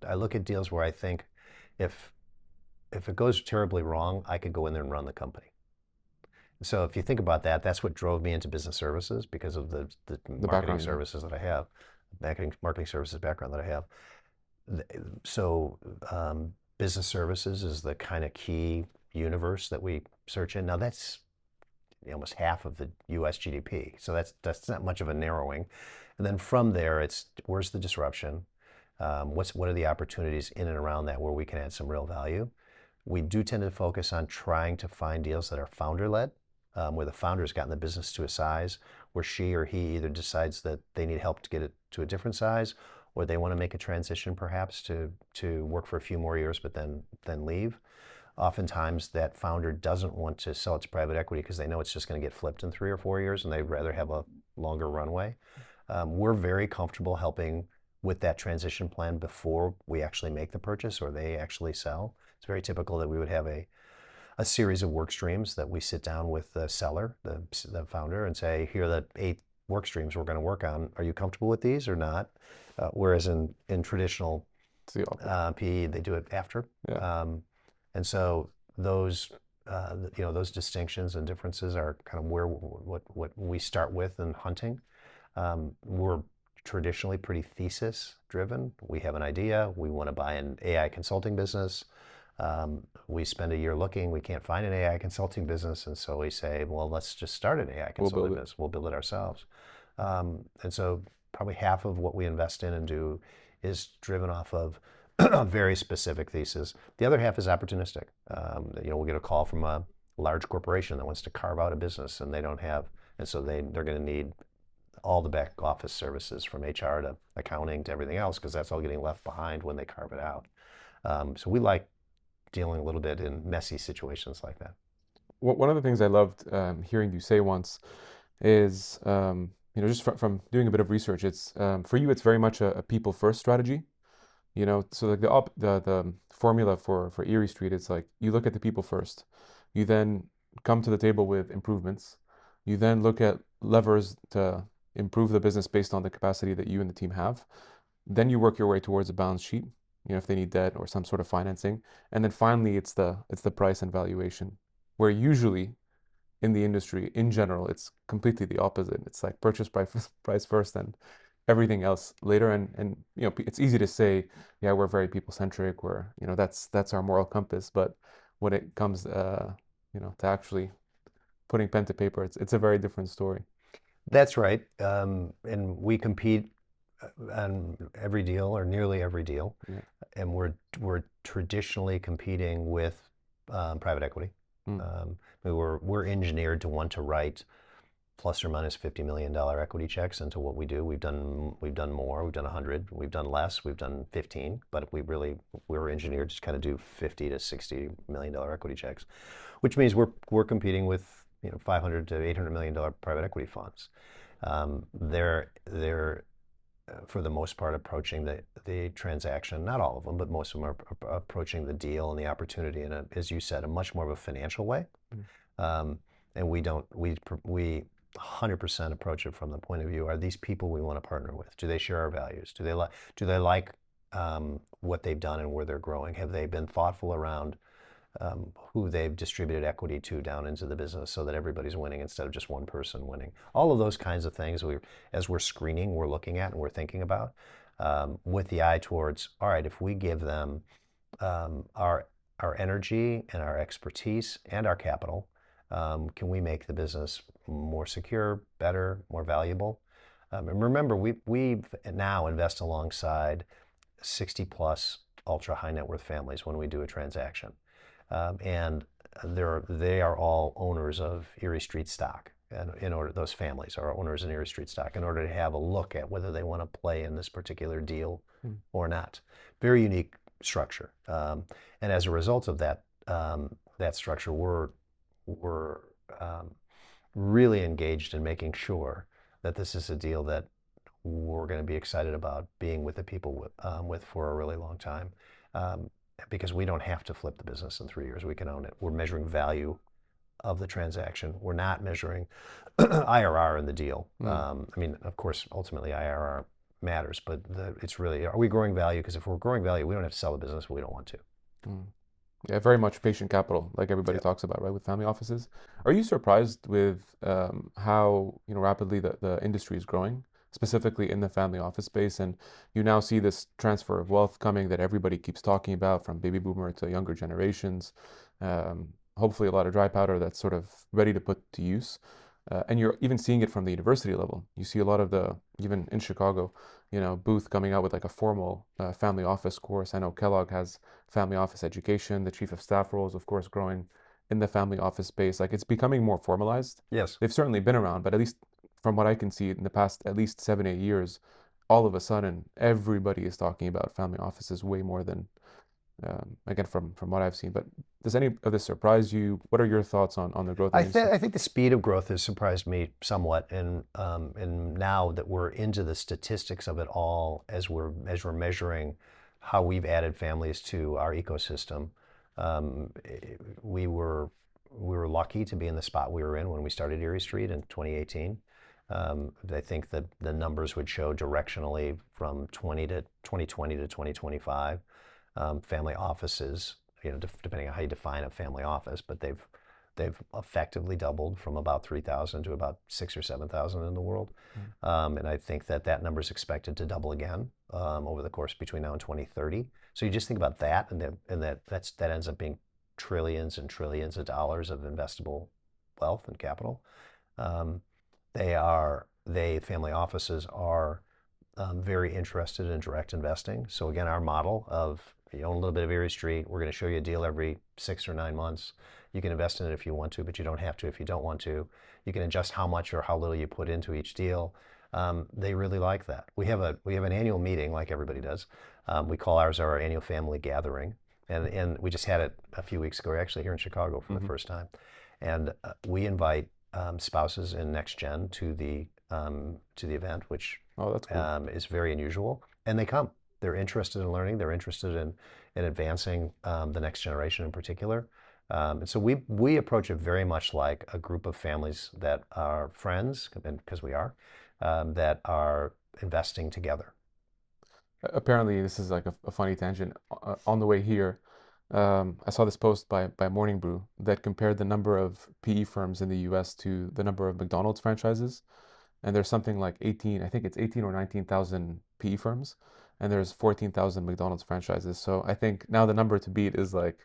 Speaker 2: I look at deals where I think if if it goes terribly wrong, I could go in there and run the company. So if you think about that, that's what drove me into business services because of the
Speaker 1: the
Speaker 2: marketing
Speaker 1: background you have.
Speaker 2: services that I have, marketing services background that I have. So business services is the kind of key universe that we search in. Now that's almost half of the U.S. GDP, so that's not much of a narrowing. And then from there, it's where's the disruption? What are the opportunities in and around that where we can add some real value? We do tend to focus on trying to find deals that are founder-led, where the founder has gotten the business to a size where she or he either decides that they need help to get it to a different size, or they want to make a transition perhaps to work for a few more years but then leave. Oftentimes that founder doesn't want to sell it to private equity because they know it's just going to get flipped in 3 or 4 years and they'd rather have a longer runway. We're very comfortable helping with that transition plan before we actually make the purchase or they actually sell. It's very typical that we would have a series of work streams that we sit down with the seller, the founder, and say, here are the 8 work streams we're going to work on. Are you comfortable with these or not? Whereas in traditional
Speaker 1: It's the opposite.
Speaker 2: PE, they do it after.
Speaker 1: Yeah.
Speaker 2: And so those distinctions and differences are kind of where what we start with in hunting. We're traditionally pretty thesis driven. We have an idea. We want to buy an AI consulting business. We spend a year looking. We can't find an AI consulting business, and so we say, well, let's just start an AI
Speaker 1: We'll
Speaker 2: consulting
Speaker 1: build it.
Speaker 2: business. We'll build it ourselves. And so probably half of what we invest in and do is driven off of a very specific thesis. The other half is opportunistic. We'll get a call from a large corporation that wants to carve out a business, and they don't have, and so they're going to need all the back office services from HR to accounting to everything else because that's all getting left behind when they carve it out. So we like dealing a little bit in messy situations like that.
Speaker 1: One of the things I loved hearing you say once is, just from doing a bit of research, it's for you, it's very much a people first strategy. So like the formula for Erie Street, it's like you look at the people first, you then come to the table with improvements, You then look at levers to improve the business based on the capacity that you and the team have. Then you work your way towards a balance sheet, if they need debt or some sort of financing. And then finally it's the price and valuation, where usually in the industry in general, it's completely the opposite. It's like purchase price price first and everything else later. And it's easy to say, yeah, we're very people centric. That's our moral compass. But when it comes, to actually putting pen to paper, it's a very different story.
Speaker 2: That's right. And we compete on every deal or nearly every deal,
Speaker 1: Yeah.
Speaker 2: and we're traditionally competing with private equity.
Speaker 1: Mm,
Speaker 2: We're engineered to want to write plus or minus $50 million equity checks into what we do. We've done more. We've done 100. We've done less. We've done 15. But we're engineered to kind of do 50 to $60 million equity checks, which means we're competing with 500 to $800 million private equity funds. They're for the most part approaching the transaction. Not all of them, but most of them are approaching the deal and the opportunity in as you said, a much more of a financial way.
Speaker 1: mm,
Speaker 2: Um, and we 100% approach it from the point of view: are these people we want to partner with? Do they share our values? Do they like what they've done and where they're growing? Have they been thoughtful around who they've distributed equity to down into the business so that everybody's winning instead of just one person winning? All of those kinds of things as we're screening, we're looking at and we're thinking about, with the eye towards, all right, if we give them our energy and our expertise and our capital, can we make the business more secure, better, more valuable? And remember, we now invest alongside 60 plus ultra high net worth families when we do a transaction. And they are all owners of Erie Street stock. And those families are owners in Erie Street stock in order to have a look at whether they want to play in this particular deal
Speaker 1: mm,
Speaker 2: or not. Very unique structure. And as a result of that structure, we're really engaged in making sure that this is a deal that we're going to be excited about being with the people with for a really long time, because we don't have to flip the business in 3 years. We can own it. We're measuring value of the transaction. We're not measuring IRR in the deal.
Speaker 1: mm,
Speaker 2: I mean, of course, ultimately IRR matters, but it's really, are we growing value? Because if we're growing value, we don't have to sell the business, but we don't want to.
Speaker 1: mm. Yeah, very much patient capital, like everybody
Speaker 2: Yep.
Speaker 1: talks about, right, with family offices. Are you surprised with how, rapidly the industry is growing, specifically in the family office space? And you now see this transfer of wealth coming that everybody keeps talking about, from baby boomer to younger generations. Hopefully, a lot of dry powder that's sort of ready to put to use. And you're even seeing it from the university level. You see a lot of even in Chicago, Booth coming out with like a formal family office course. I know Kellogg has family office education. The chief of staff role is, of course, growing in the family office space. Like, it's becoming more formalized.
Speaker 2: Yes.
Speaker 1: They've certainly been around, but at least from what I can see in the past at least 7, 8 years, all of a sudden everybody is talking about family offices way more than, again, from what I've seen. But does any of this surprise you? What are your thoughts on the growth in
Speaker 2: I,
Speaker 1: the
Speaker 2: th-
Speaker 1: industry?
Speaker 2: I think the speed of growth has surprised me somewhat, and now that we're into the statistics of it all, as we're measuring how we've added families to our ecosystem, um, we were lucky to be in the spot we were in when we started Erie Street in 2018. I think that the numbers would show directionally from 2020 to 2025, family offices, depending on how you define a family office, but they've effectively doubled from about 3,000 to about 6 or 7,000 in the world.
Speaker 1: Mm,
Speaker 2: And I think that number is expected to double again over the course between now and 2030. So you just think about that, and that ends up being trillions and trillions of dollars of investable wealth and capital. Um, family offices are very interested in direct investing. So again, our model of, you own a little bit of Erie Street, we're going to show you a deal every 6 or 9 months. You can invest in it if you want to, but you don't have to if you don't want to. You can adjust how much or how little you put into each deal. They really like that. We have an annual meeting like everybody does. We call ours our annual family gathering, and we just had it a few weeks ago. We're actually here in Chicago for the
Speaker 1: mhm.
Speaker 2: first time, and we invite spouses in next gen to the event, which
Speaker 1: Oh, that's cool.
Speaker 2: is very unusual, and they come. They're interested in learning. They're interested in advancing the next generation in particular. And so we approach it very much like a group of families that are friends, because we are, that are investing together.
Speaker 1: Apparently, this is like a funny tangent. On the way here, I saw this post by Morning Brew that compared the number of PE firms in the US to the number of McDonald's franchises. And there's something like 18, I think it's 18 or 19,000 PE firms, and there's 14,000 McDonald's franchises. So I think now the number to beat is like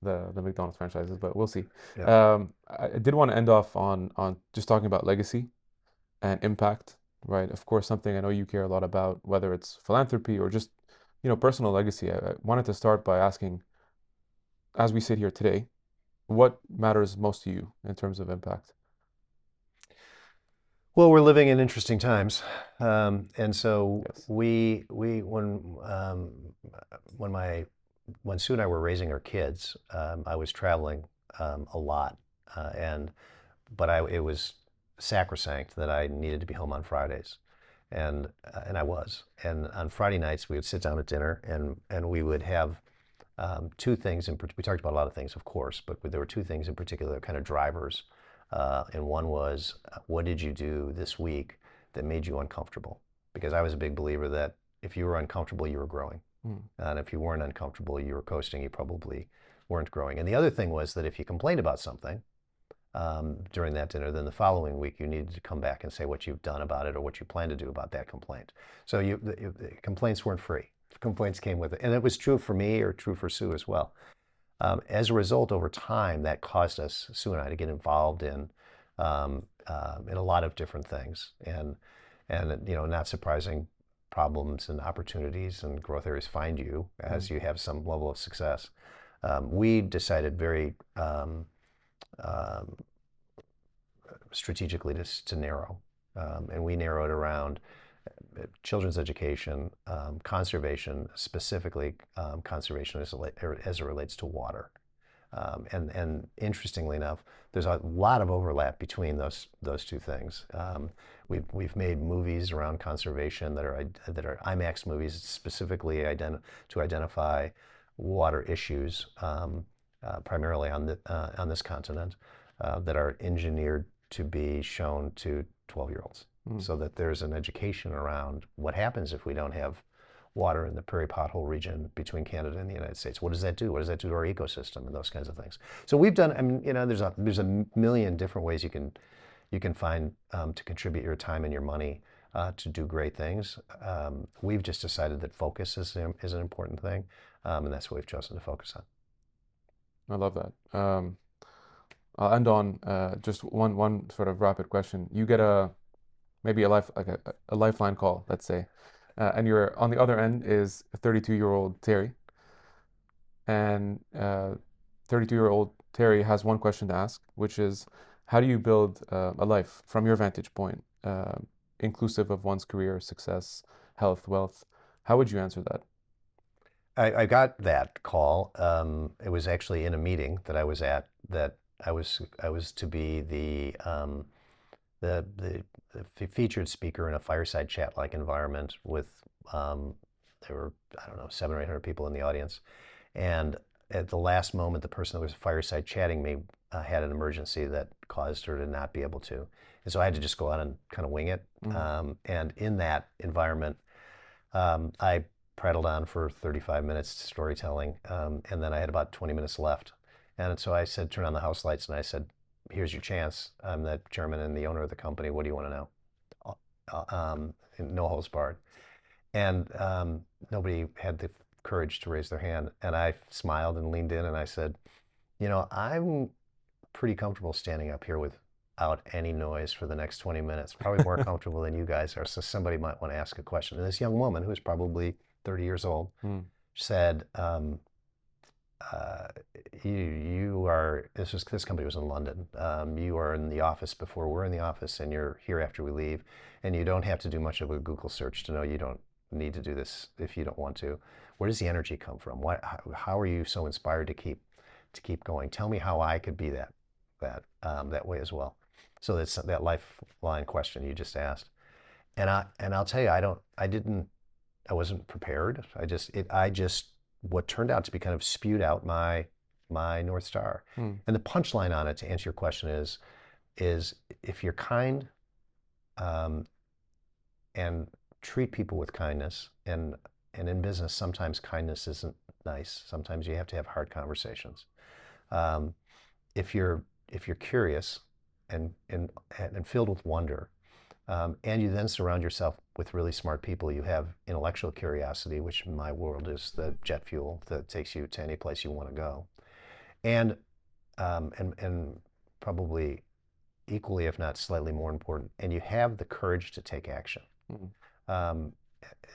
Speaker 1: the McDonald's franchises, but we'll see.
Speaker 2: Yeah.
Speaker 1: I did want to end off on just talking about legacy and impact, right? Of course, something I know you care a lot about, whether it's philanthropy or just, personal legacy. I wanted to start by asking, as we sit here today, what matters most to you in terms of impact?
Speaker 2: Well, we're living in interesting times, and so
Speaker 1: Yes.
Speaker 2: we when Sue and I were raising our kids, I was traveling a lot, and but it was sacrosanct that I needed to be home on Fridays, and I was. And on Friday nights we would sit down at dinner, and we would have two things. We talked about a lot of things, of course, but there were two things in particular, kind of drivers. And one was, what did you do this week that made you uncomfortable? Because I was a big believer that if you were uncomfortable, you were growing.
Speaker 1: Mm,
Speaker 2: And if you weren't uncomfortable, you were coasting, you probably weren't growing. And the other thing was that if you complained about something during that dinner, then the following week you needed to come back and say what you've done about it or what you plan to do about that complaint. So the complaints weren't free. Complaints came with it. And it was true for me or true for Sue as well. As a result, over time, that caused us, Sue and I, to get involved in a lot of different things, and not surprising, problems and opportunities and growth areas find you
Speaker 1: mm,
Speaker 2: as you have some level of success. We decided very um, strategically to narrow, and we narrowed around children's education, conservation, specifically conservation as it relates to water. And interestingly enough, there's a lot of overlap between those two things. We've made movies around conservation that are IMAX movies specifically to identify water issues, primarily on this continent, that are engineered to be shown to 12-year-olds,
Speaker 1: mm.
Speaker 2: so that there's an education around what happens if we don't have water in the prairie pothole region between Canada and the United States. What does that do? What does that do to our ecosystem and those kinds of things? So we've done. I mean, there's a million different ways you can find to contribute your time and your money to do great things. We've just decided that focus is an important thing, and that's what we've chosen to focus on.
Speaker 1: I love that. I'll end on just one sort of rapid question. You get maybe a lifeline call, let's say, and you're on the other end is a 32-year-old Terry, and 32-year-old Terry has one question to ask, which is, how do you build a life from your vantage point, inclusive of one's career, success, health, wealth? How would you answer that?
Speaker 2: I got that call. It was actually in a meeting that I was at, that I was to be the, the, the featured speaker in a fireside chat like environment with, there were, I don't know, 700 or 800 people in the audience. And at the last moment, the person that was fireside chatting me had an emergency that caused her to not be able to. And so I had to just go out and kind of wing it.
Speaker 1: Mm,
Speaker 2: And in that environment, I prattled on for 35 minutes storytelling, and then I had about 20 minutes left. And so I said, turn on the house lights, and I said, here's your chance. I'm the chairman and the owner of the company. What do you want to know? No holds barred. And nobody had the courage to raise their hand. And I smiled and leaned in and I said, I'm pretty comfortable standing up here without any noise for the next 20 minutes, probably more comfortable than you guys are. So somebody might want to ask a question. And this young woman, who was probably 30 years old,
Speaker 1: mm,
Speaker 2: said, uh, you are, this company was in London. You are in the office before we're in the office, and you're here after we leave. And you don't have to do much of a Google search to know you don't need to do this if you don't want to. Where does the energy come from? How are you so inspired to keep going? Tell me how I could be that way as well. So that's that lifeline question you just asked. And I'll tell you, I wasn't prepared. What turned out to be kind of spewed out my North Star.
Speaker 1: Mm.
Speaker 2: And the punchline on it, to answer your question, is if you're kind and treat people with kindness, and in business, sometimes kindness isn't nice. Sometimes you have to have hard conversations. Um, if you're curious and filled with wonder, and you then surround yourself with really smart people, you have intellectual curiosity, which in my world is the jet fuel that takes you to any place you want to go, and and probably equally, if not slightly more important, and you have the courage to take action.
Speaker 1: Mm.
Speaker 2: Um,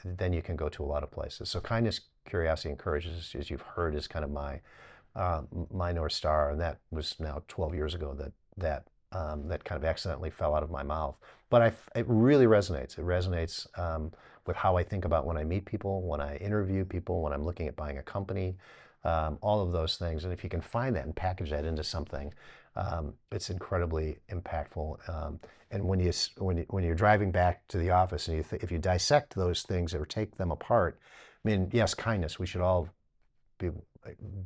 Speaker 2: then you can go to a lot of places. So kindness, curiosity, and courage, as you've heard, is kind of my North Star, and that was now 12 years ago that kind of accidentally fell out of my mouth. But it really resonates. It resonates with how I think about when I meet people, when I interview people, when I'm looking at buying a company, all of those things. And if you can find that and package that into something, it's incredibly impactful. And when you're driving back to the office, and if you dissect those things or take them apart, I mean, yes, kindness. We should all be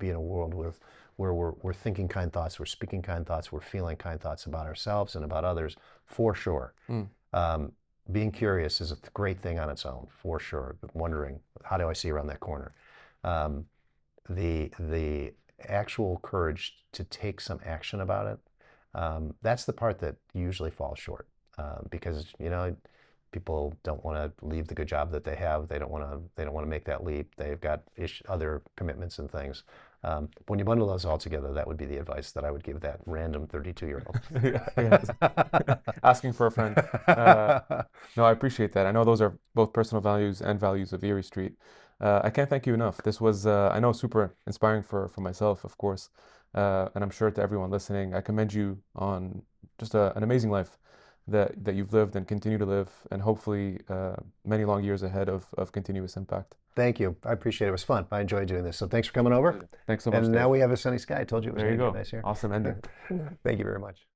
Speaker 2: in a world where we're thinking kind thoughts, we're speaking kind thoughts, we're feeling kind thoughts about ourselves and about others, for sure.
Speaker 1: Mm.
Speaker 2: Being curious is a great thing on its own, for sure. Wondering, how do I see around that corner? The actual courage to take some action about it, that's the part that usually falls short, because people don't want to leave the good job that they have. They don't want to make that leap. They've got other commitments and things. When you bundle those all together, that would be the advice that I would give that random 32-year-old.
Speaker 1: Yes. Asking for a friend. No, I appreciate that. I know those are both personal values and values of Erie Street. I can't thank you enough. This was, I know, super inspiring for myself, of course, and I'm sure to everyone listening. I commend you on just an amazing life that you've lived and continue to live, and hopefully many long years ahead of continuous impact.
Speaker 2: Thank you. I appreciate it. It was fun. I enjoyed doing this. So thanks for coming over.
Speaker 1: Thanks so much,
Speaker 2: And
Speaker 1: Dave.
Speaker 2: now we have a sunny sky. I told you it was
Speaker 1: There you
Speaker 2: going to
Speaker 1: go.
Speaker 2: get nice here.
Speaker 1: Awesome ending.
Speaker 2: Thank you very much.